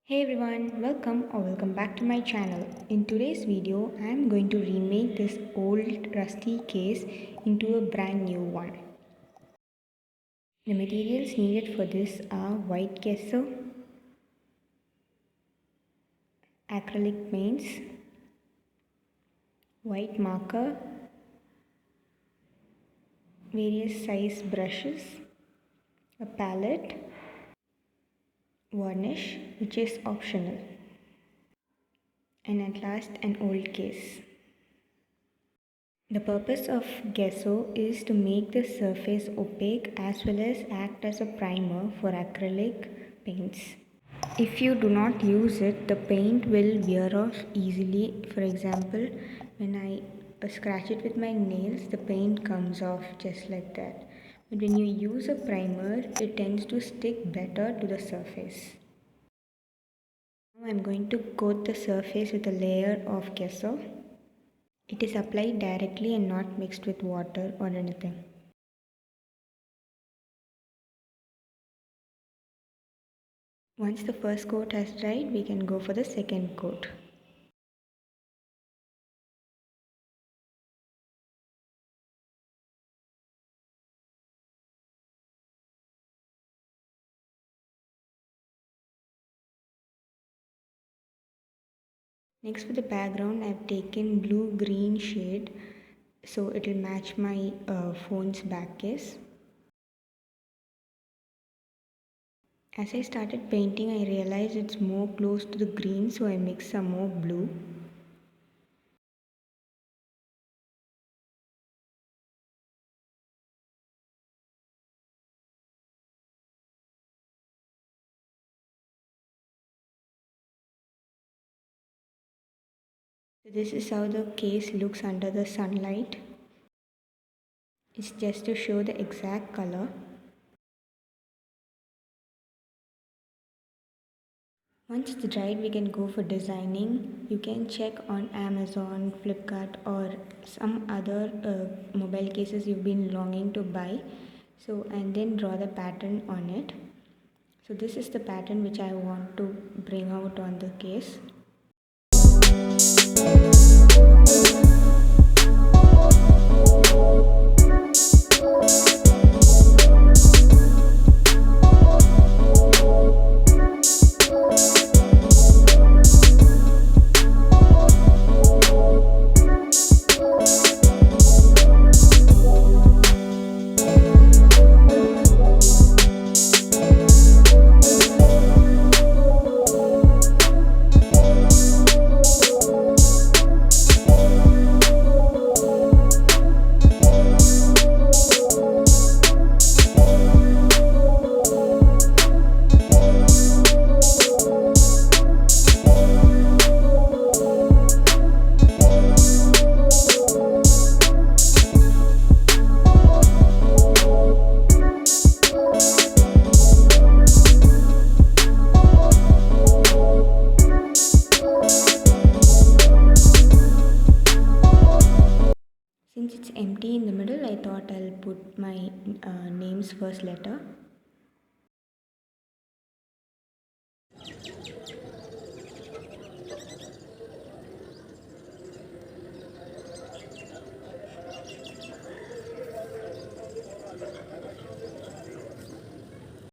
Hey everyone, welcome back to my channel. In today's video, I am going to remake this old rusty case into a brand new one. The materials needed for this are white gesso, acrylic paints, white marker, various size brushes, a palette, varnish which is optional, and at last an old case. The purpose of gesso is to make the surface opaque as well as act as a primer for acrylic paints. If you do not use it, the paint will wear off easily. For example, when I scratch it with my nails, the paint comes off just like that. But when you use a primer, it tends to stick better to the surface. Now I'm going to coat the surface with a layer of gesso. It is applied directly and not mixed with water or anything. Once the first coat has dried, we can go for the second coat. Next, for the background, I've taken blue-green shade so it will match my phone's back case. As I started painting, I realized it's more close to the green, so I mixed some more blue. So this is how the case looks under the sunlight. It's just to show the exact color. Once it's dried, we can go for designing. You can check on Amazon, Flipkart or some other mobile cases you've been longing to buy. And then draw the pattern on it. So this is the pattern which I want to bring out on the case. Since it's empty in the middle, I thought I'll put my name's first letter.